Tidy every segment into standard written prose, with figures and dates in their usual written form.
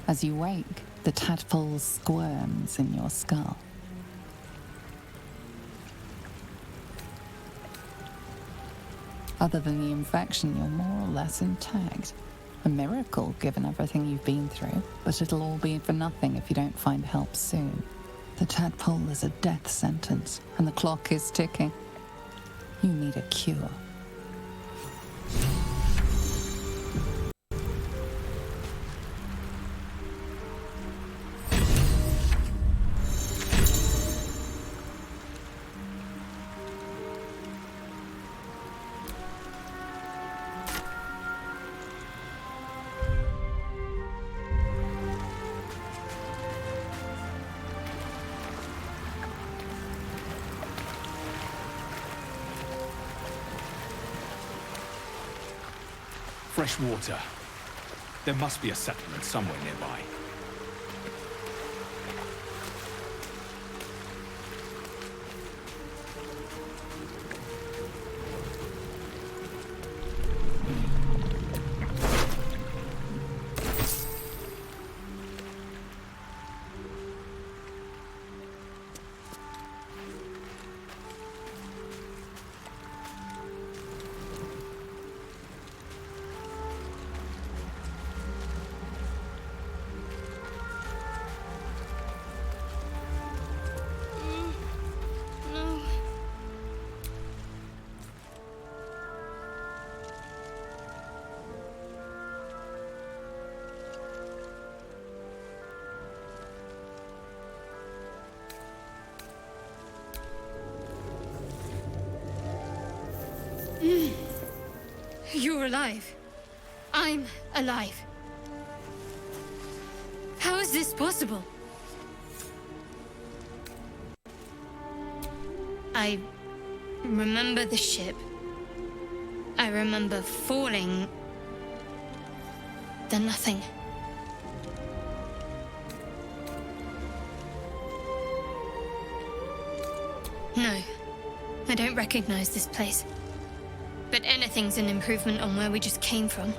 As you wake, the tadpole squirms in your skull. Other than the infection, you're more or less intact. A miracle, given everything you've been through, but it'll all be for nothing if you don't find help soon. The tadpole is a death sentence, and the clock is ticking. You need a cure. Fresh water. There must be a settlement somewhere nearby. You're alive. I'm alive. How is this possible? I remember the ship. I remember falling. Then nothing. No, I don't recognize this place. But anything's an improvement on where we just came from.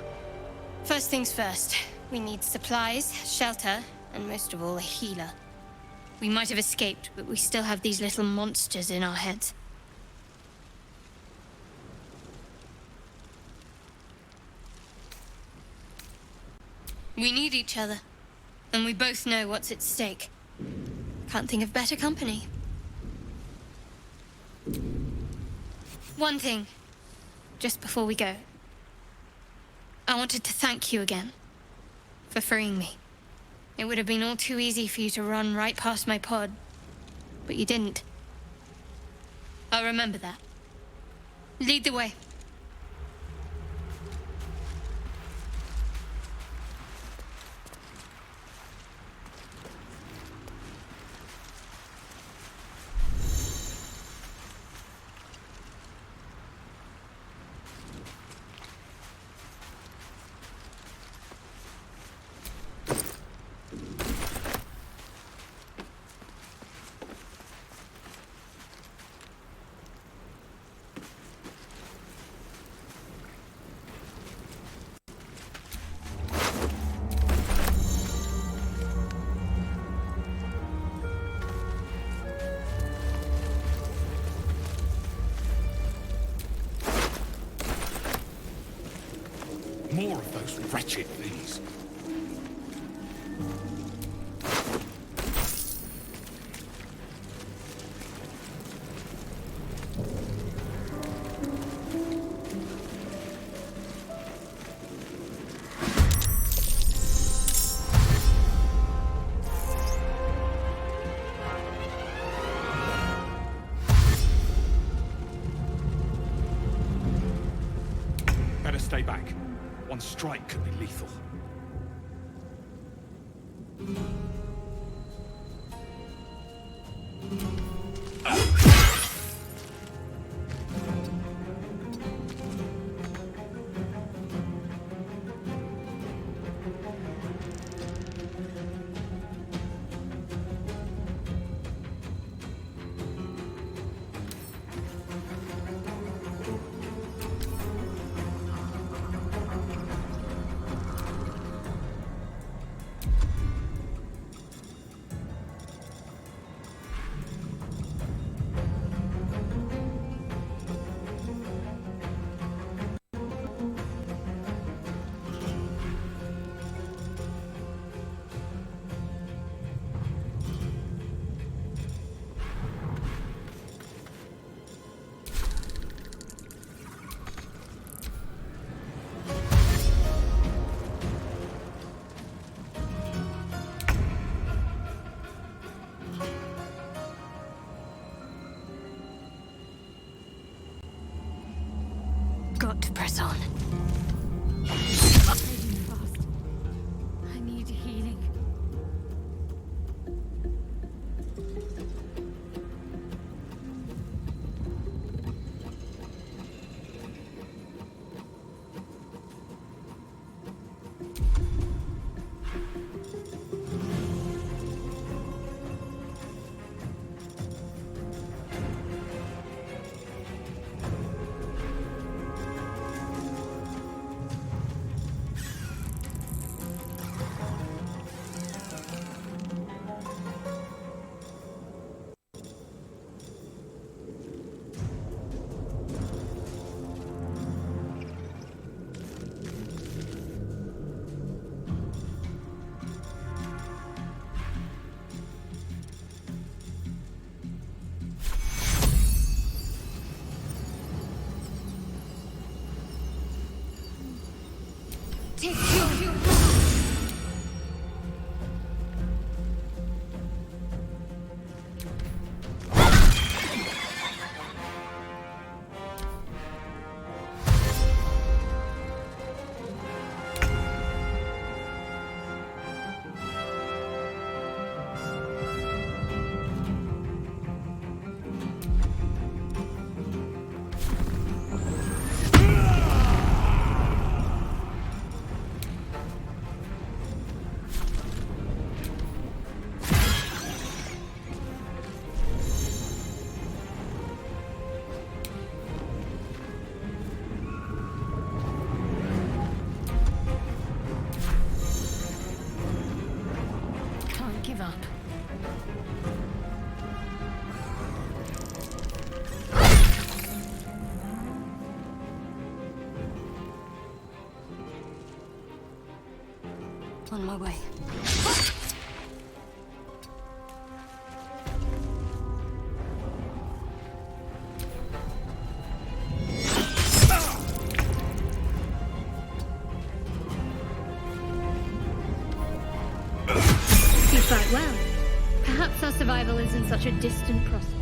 First things first, we need supplies, shelter, and most of all, a healer. We might have escaped, but we still have these little monsters in our heads. We need each other, and we both know what's at stake. Can't think of better company. One thing. Just before we go, I wanted to thank you again for freeing me. It would have been all too easy for you to run right past my pod, but you didn't. I'll remember that. Lead the way. More of those wretched things. Better stay back. One strike could be lethal. got to press on. Raging fast. I need healing. Give up. On my way. You fight well. Perhaps our survival isn't such a distant prospect.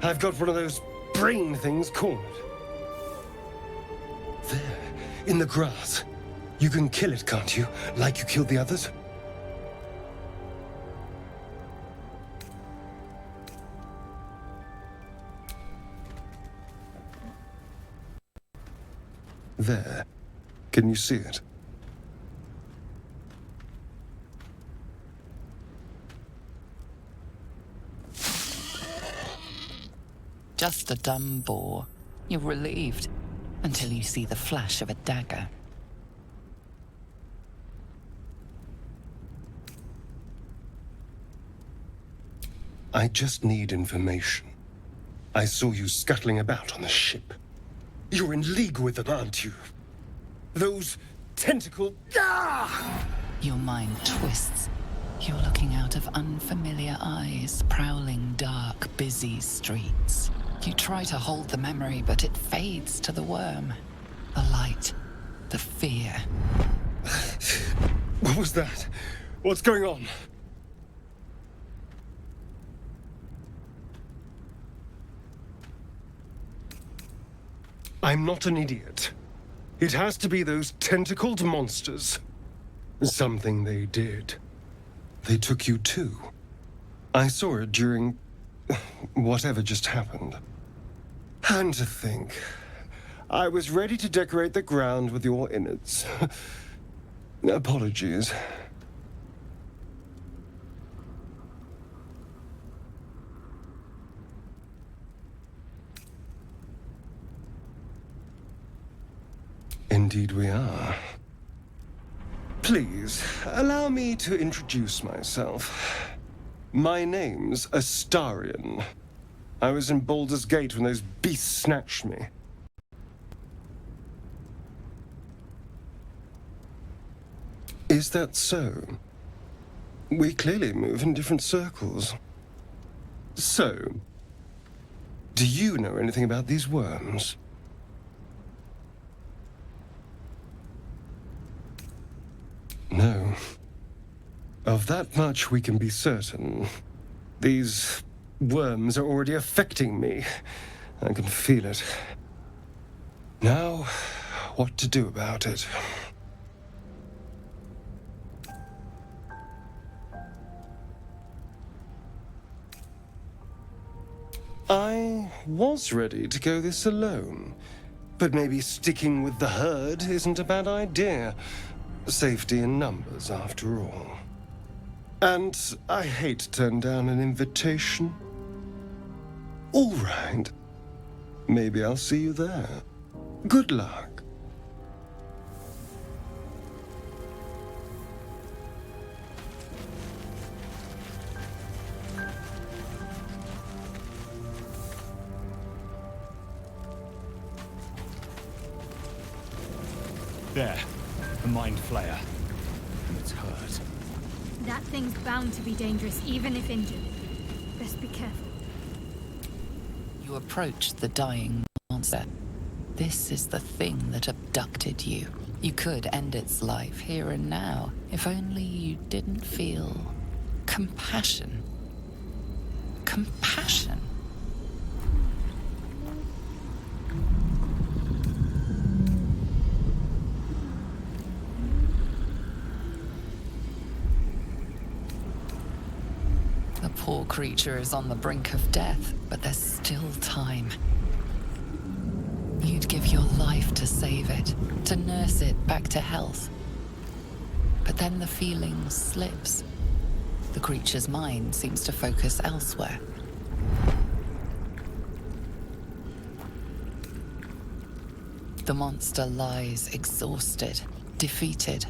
I've got one of those brain things cornered. There, in the grass. You can kill it, can't you? Like you killed the others? There. Can you see it? Just a dumb boar. You're relieved until you see the flash of a dagger. I just need information. I saw you scuttling about on the ship. You're in league with them, aren't you? Those tentacle... Ah! Your mind twists. You're looking out of unfamiliar eyes, prowling dark, busy streets. You try to hold the memory, but it fades to the worm. The light. The fear. What was that? What's going on? I'm not an idiot. It has to be those tentacled monsters. Something they did. They took you too. I saw it during... whatever just happened. And to think, I was ready to decorate the ground with your innards. Apologies. Indeed we are. Please, allow me to introduce myself. My name's Astarion. I was in Baldur's Gate when those beasts snatched me. Is that so? We clearly move in different circles. So, do you know anything about these worms? No. Of that much we can be certain. These worms are already affecting me. I can feel it. Now, what to do about it? I was ready to go this alone, but maybe sticking with the herd isn't a bad idea. Safety in numbers, after all. And I hate to turn down an invitation. All right. Maybe I'll see you there. Good luck. There. The Mind Flayer. And it's hurt. That thing's bound to be dangerous, even if injured. Best be careful. You approach the dying monster. This is the thing that abducted you. You could end its life here and now, if only you didn't feel compassion. Compassion. The poor creature is on the brink of death, but there's still time. You'd give your life to save it, to nurse it back to health. But then the feeling slips. The creature's mind seems to focus elsewhere. The monster lies exhausted, defeated.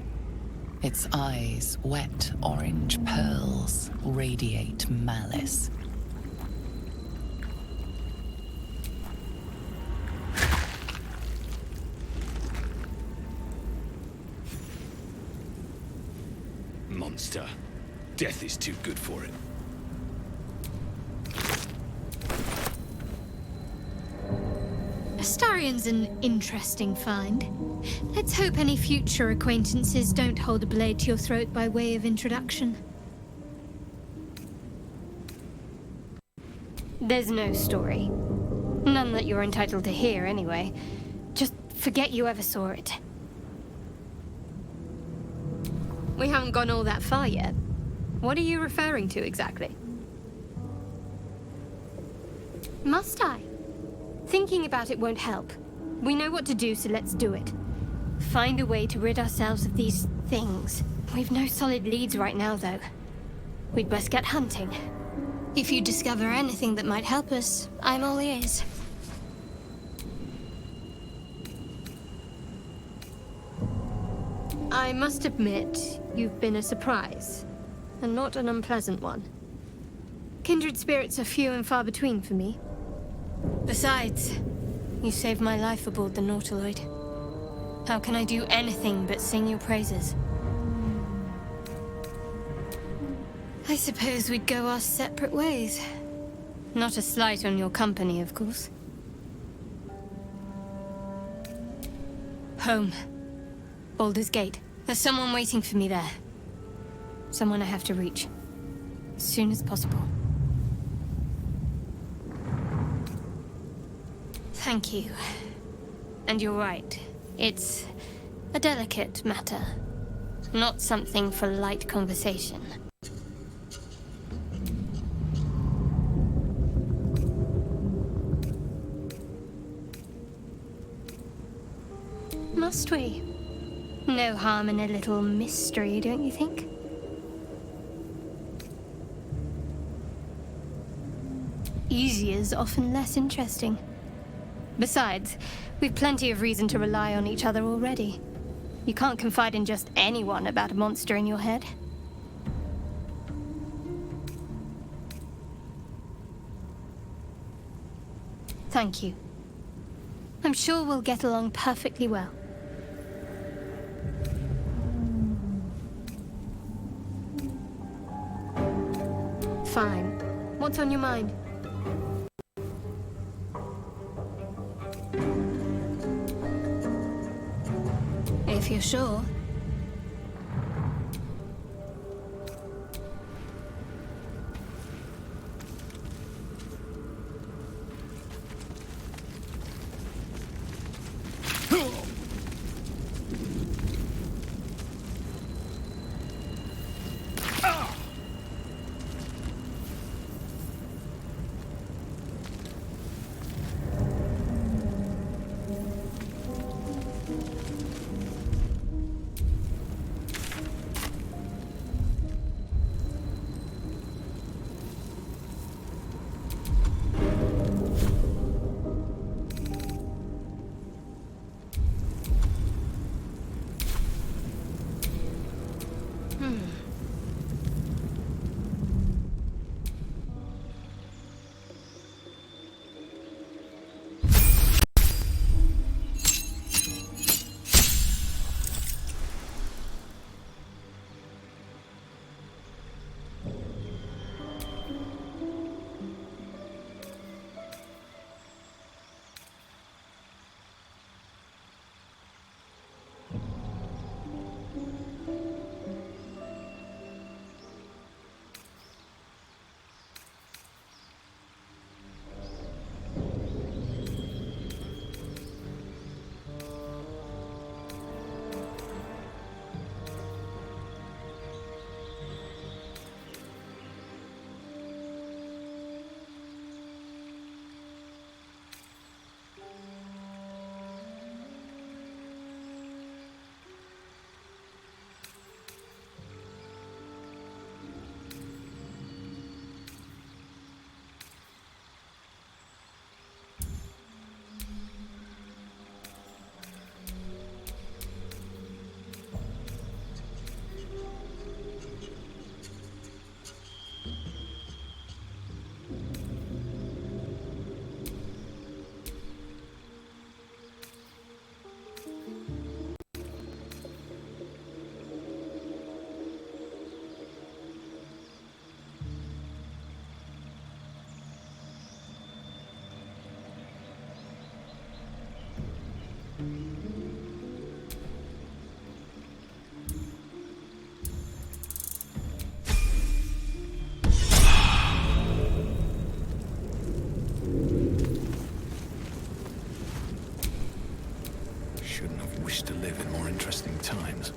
Its eyes, wet orange pearls, radiate malice. Monster. Death is too good for it. Astarion's an interesting find. Let's hope any future acquaintances don't hold a blade to your throat by way of introduction. There's no story. None that you're entitled to hear, anyway. Just forget you ever saw it. We haven't gone all that far yet. What are you referring to exactly? Must I? Thinking about it won't help. We know what to do, so let's do it. Find a way to rid ourselves of these things. We've no solid leads right now, though. We'd best get hunting. If you discover anything that might help us, I'm all ears. I must admit, you've been a surprise, and not an unpleasant one. Kindred spirits are few and far between for me. Besides, you saved my life aboard the Nautiloid. How can I do anything but sing your praises? I suppose we'd go our separate ways. Not a slight on your company, of course. Home. Baldur's Gate. There's someone waiting for me there. Someone I have to reach. As soon as possible. Thank you. And you're right. It's a delicate matter. Not something for light conversation. Must we? No harm in a little mystery, don't you think? Easy is often less interesting. Besides, we've plenty of reason to rely on each other already. You can't confide in just anyone about a monster in your head. Thank you. I'm sure we'll get along perfectly well. Fine. What's on your mind? If you're sure. Shouldn't have wished to live in more interesting times.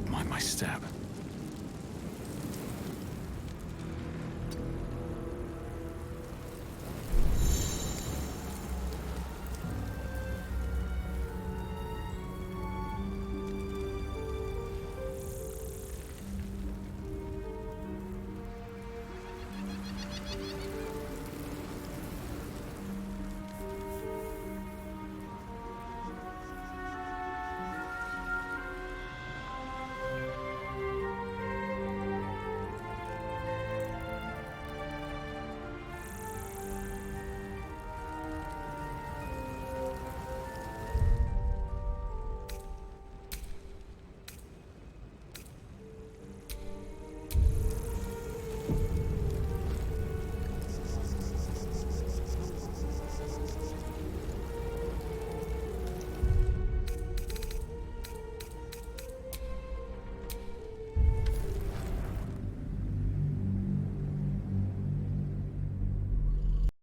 Mind my step.